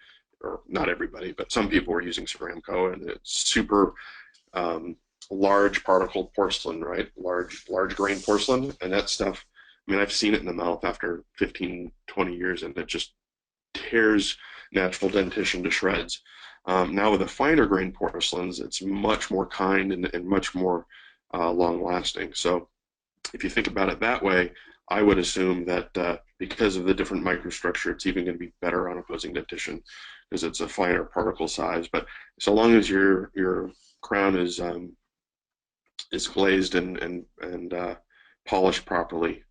Speaker 1: or not everybody, but some people were using Ceramco, and it's super large particled porcelain, right? Large grain porcelain, and that stuff, I mean, I've seen it in the mouth after 15, 20 years, and it just tears natural dentition to shreds. Now with the finer grain porcelains, it's much more kind and much more long lasting. So if you think about it that way, I would assume that because of the different microstructure, it's even going to be better on opposing dentition because it's a finer particle size. But so long as your crown is glazed and polished properly,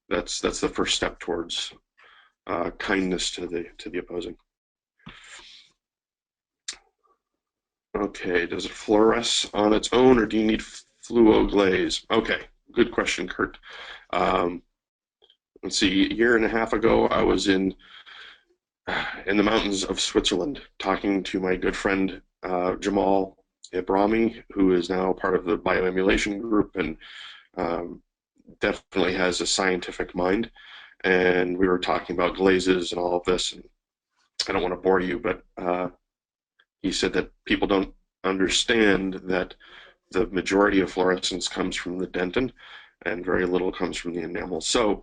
Speaker 1: that's the first step towards kindness to the opposing. Okay, does it fluoresce on its own, or do you need fluo glaze? Okay, good question, Kurt. Let's see. A year and a half ago, I was in the mountains of Switzerland talking to my good friend Jamal Ibrahimi, who is now part of the bioemulation group and definitely has a scientific mind. And we were talking about glazes and all of this. And I don't want to bore you, but he said that people don't understand that the majority of fluorescence comes from the dentin and very little comes from the enamel. So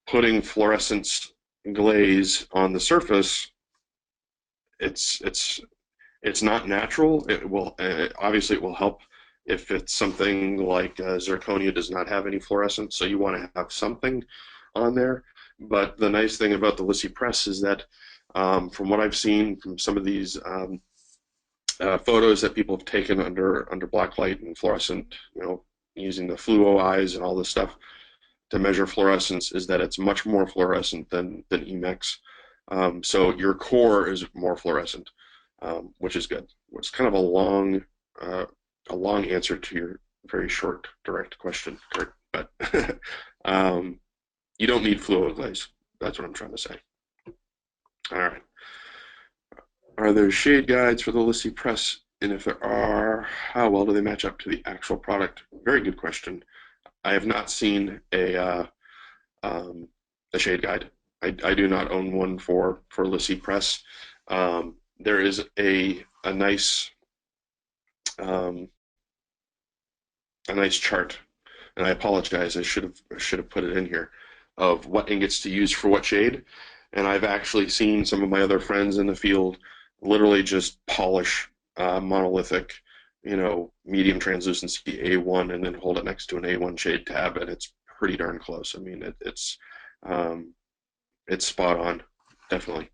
Speaker 1: putting fluorescence glaze on the surface, it's not natural. It will obviously it will help if it's something like zirconia does not have any fluorescence, so you want to have something on there. But the nice thing about the LiSi Press is that from what I've seen from some of these photos that people have taken under black light and fluorescent, using the fluo eyes and all this stuff to measure fluorescence, is that it's much more fluorescent than Emacs. So your core is more fluorescent, which is good. It's kind of a long answer to your very short, direct question, Kurt. But you don't need fluo glaze. That's what I'm trying to say. All right. Are there shade guides for the LiSi Press? And if there are, how well do they match up to the actual product? Very good question. I have not seen a shade guide. I do not own one for LiSi Press. There is a nice chart, and I apologize. I should have put it in here, of what ingots to use for what shade. And I've actually seen some of my other friends in the field literally just polish monolithic, medium translucency A1 and then hold it next to an A1 shade tab, and it's pretty darn close. I mean, it's spot on, definitely.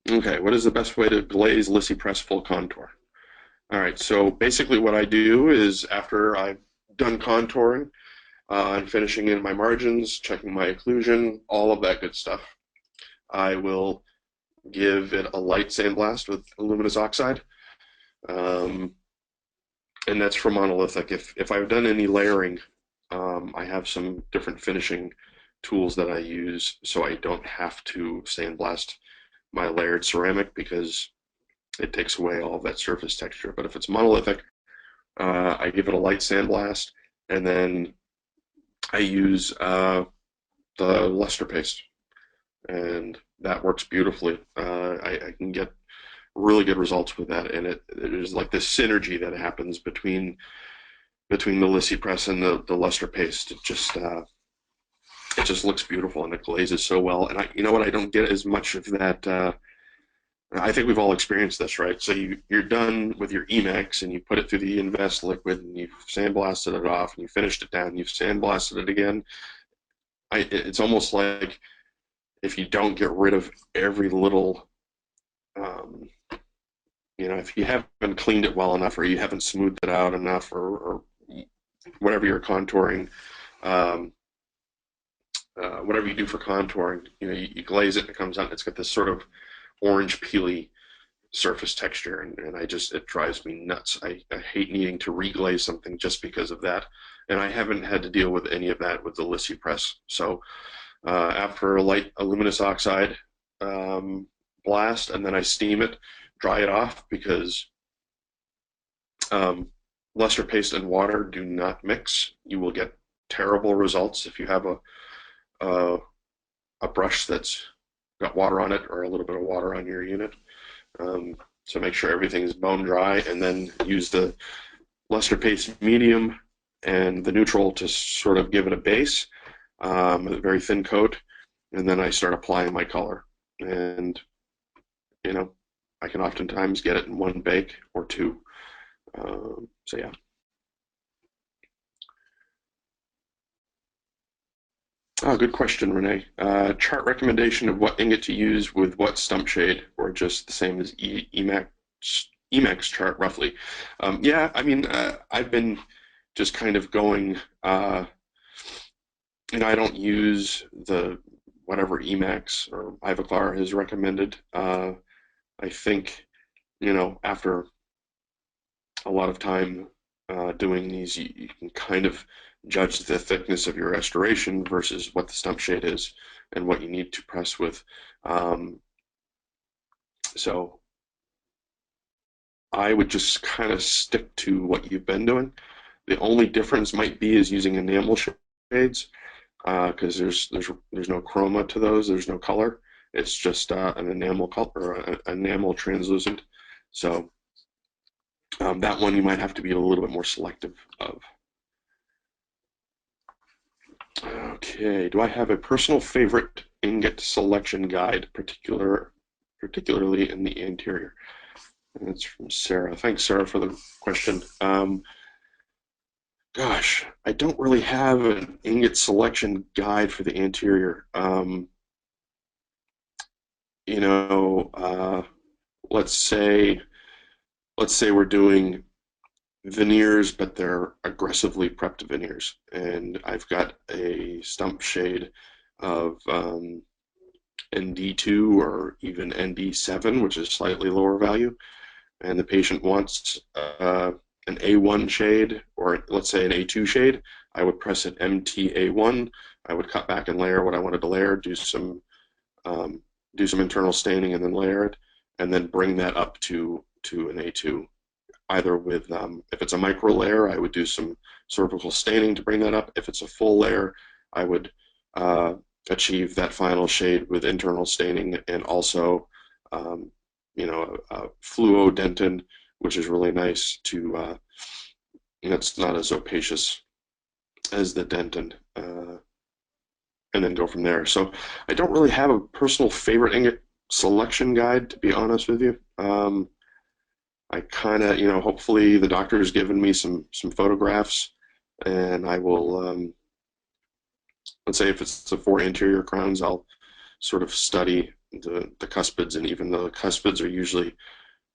Speaker 1: Okay, what is the best way to glaze LiSi Press full contour? All right, so basically what I do is after I've done contouring and finishing in my margins, checking my occlusion, all of that good stuff, I will give it a light sandblast with luminous oxide. And that's for monolithic. If I've done any layering, I have some different finishing tools that I use so I don't have to sandblast my layered ceramic because it takes away all of that surface texture. But if it's monolithic, I give it a light sandblast, and then I use the Lustre paste, and that works beautifully. I can get really good results with that, and there's like this synergy that happens between the LiSi Press and the Lustre paste. It just looks beautiful, and it glazes so well. And you know what? I don't get as much of that. I think we've all experienced this, right? So you're done with your Emacs, and you put it through the Invest liquid, and you've sandblasted it off, and you finished it down, and you've sandblasted it again. It's almost like if you don't get rid of every little, if you haven't cleaned it well enough, or you haven't smoothed it out enough, or whatever you're contouring, whatever you do for contouring, you glaze it, and it comes out, and it's got this sort of orange peely surface texture, and it drives me nuts. I hate needing to reglaze something just because of that, and I haven't had to deal with any of that with the LiSi Press. So after a luminous oxide blast, and then I steam it, dry it off, because Lustre paste and water do not mix. You will get terrible results if you have a brush that's got water on it, or a little bit of water on your unit. So make sure everything's bone dry, and then use the Lustre paste medium and the neutral to sort of give it a base, a very thin coat, and then I start applying my color. And, you know, I can oftentimes get it in one bake or two. So yeah. Oh, good question, Renee. Chart recommendation of what ingot to use with what stump shade, or just the same as Emacs chart, roughly. Yeah, I mean, I've been just kind of going, I don't use the whatever Emacs or Ivoclar has recommended. I think, after a lot of time doing these, you can kind of judge the thickness of your restoration versus what the stump shade is and what you need to press with. So I would just kind of stick to what you've been doing. The only difference might be is using enamel shades, because there's no chroma to those. There's no color. It's just an enamel color, or an enamel translucent. So that one you might have to be a little bit more selective of. Okay, do I have a personal favorite ingot selection guide, particularly in the interior? And it's from Sarah. Thanks, Sarah, for the question. Gosh, I don't really have an ingot selection guide for the interior. You know, let's say we're doing veneers, but they're aggressively prepped veneers, and I've got a stump shade of ND2 or even ND7, which is slightly lower value, and the patient wants an A1 shade, or let's say an A2 shade. I would press it MTA1. I would cut back and layer what I wanted to layer, do some internal staining, and then layer it, and then bring that up to an A2. Either with, if it's a micro layer, I would do some cervical staining to bring that up. If it's a full layer, I would achieve that final shade with internal staining and also, fluodentin, which is really nice to, it's not as opacious as the dentin, and then go from there. So I don't really have a personal favorite ingot selection guide, to be honest with you. I kind of, hopefully the doctor has given me some photographs, and I will, let's say if it's the 4 interior crowns, I'll sort of study the cuspids, and even though the cuspids are usually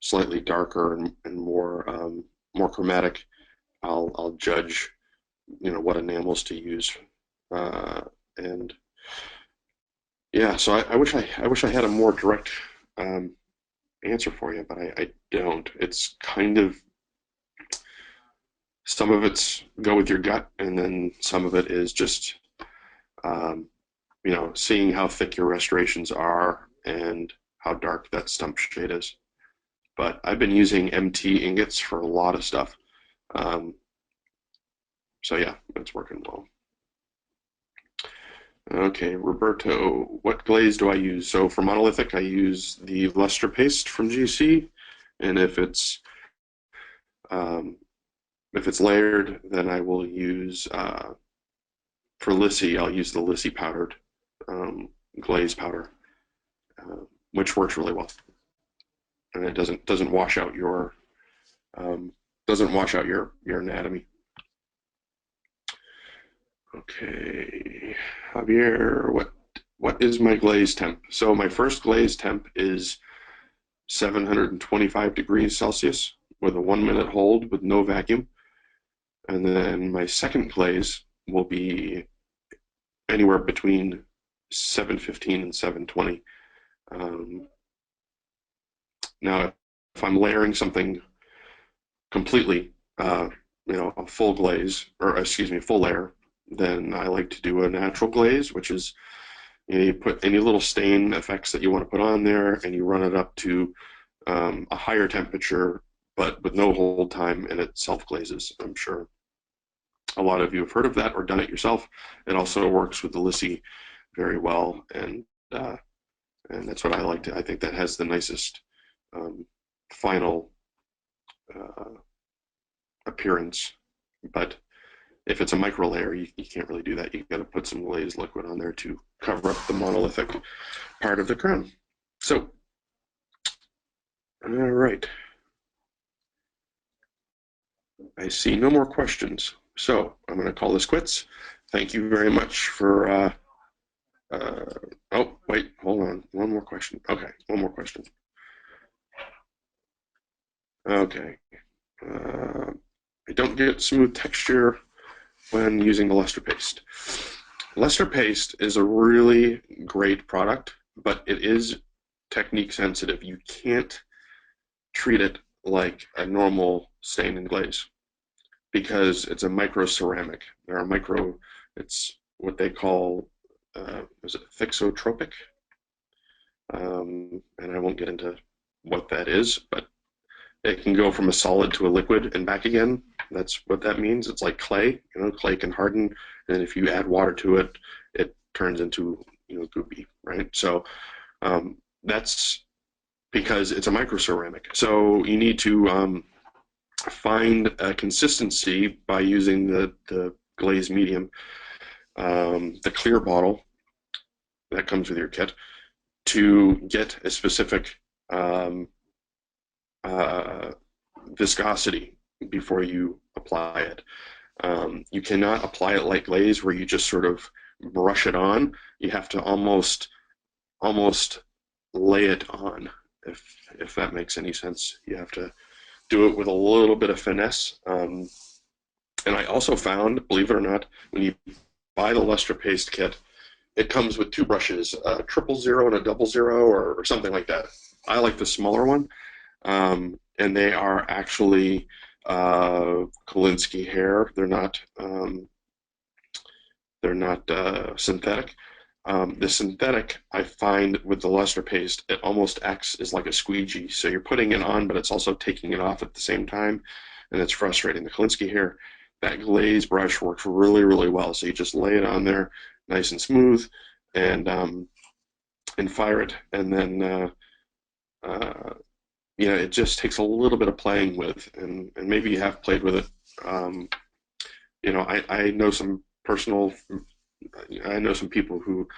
Speaker 1: slightly darker and more chromatic, I'll judge, what enamels to use, and yeah. So I wish I had a more direct answer for you, but I don't. It's kind of, some of it's go with your gut, and then some of it is just seeing how thick your restorations are and how dark that stump shade is. But I've been using MT ingots for a lot of stuff, so yeah, it's working well. Okay, Roberto, what glaze do I use? So for monolithic, I use the Lustre paste from GC, and if it's layered, then I will use, for Lizzy, I'll use the Lizzy powdered glaze powder, which works really well, and it doesn't wash out your anatomy. Okay, Javier, what is my glaze temp? So my first glaze temp is 725 degrees Celsius with a 1-minute hold with no vacuum. And then my second glaze will be anywhere between 715 and 720. Now, if I'm layering something completely, a full glaze, or excuse me, full layer, then I like to do a natural glaze, which is, you put any little stain effects that you want to put on there, and you run it up to a higher temperature, but with no hold time, and it self-glazes. I'm sure a lot of you have heard of that or done it yourself. It also works with the Lizzy very well, and that's what I like to. I think that has the nicest final appearance. But if it's a micro layer, you can't really do that. You got to put some glaze liquid on there to cover up the monolithic part of the crown. So, all right. I see no more questions. So I'm going to call this quits. Thank you very much for, oh, wait, hold on. One more question. Okay, one more question. Okay. I don't get smooth texture when using the Lustre paste. Lustre paste is a really great product, but it is technique sensitive. You can't treat it like a normal stain and glaze because it's a micro ceramic. There are micro, it's what they call, is it thixotropic? And I won't get into what that is, but it can go from a solid to a liquid and back again. That's what that means. It's like clay. You know, clay can harden, and if you add water to it, it turns into, you know, goopy, right? So that's because it's a microceramic. So you need to find a consistency by using the glaze medium, the clear bottle that comes with your kit, to get a specific viscosity before you apply it. You cannot apply it like glaze where you just sort of brush it on. You have to almost lay it on, if that makes any sense. You have to do it with a little bit of finesse. And I also found, believe it or not, when you buy the Lustre paste kit, it comes with two brushes, a 000 and a 00 or something like that. I like the smaller one, and they are actually Kolinsky hair. They're not synthetic. The synthetic, I find with the Lustre paste, it almost acts as like a squeegee. So you're putting it on, but it's also taking it off at the same time, and it's frustrating. The Kolinsky hair, that glaze brush works really, really well. So you just lay it on there, nice and smooth, and fire it, and then you know, it just takes a little bit of playing with, and maybe you have played with it. You know, I know some people who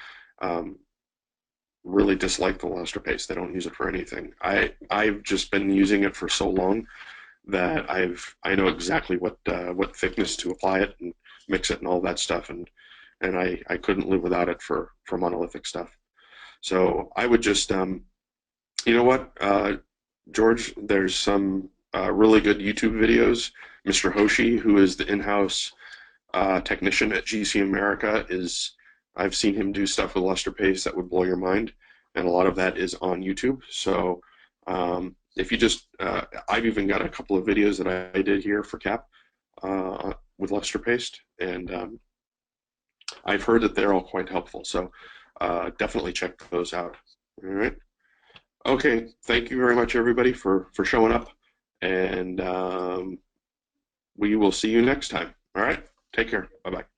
Speaker 1: really dislike the Lustre paste. They don't use it for anything. I've just been using it for so long that I know exactly what thickness to apply it and mix it and all that stuff, and I couldn't live without it for monolithic stuff. So I would just you know what, George, there's some really good YouTube videos. Mr. Hoshi, who is the in-house technician at GC America, I've seen him do stuff with Lustre paste that would blow your mind, and a lot of that is on YouTube. So if you just, I've even got a couple of videos that I did here for CAP with Lustre paste, and I've heard that they're all quite helpful. So definitely check those out. All right. Okay. Thank you very much, everybody, for showing up, and we will see you next time. All right. Take care. Bye-bye.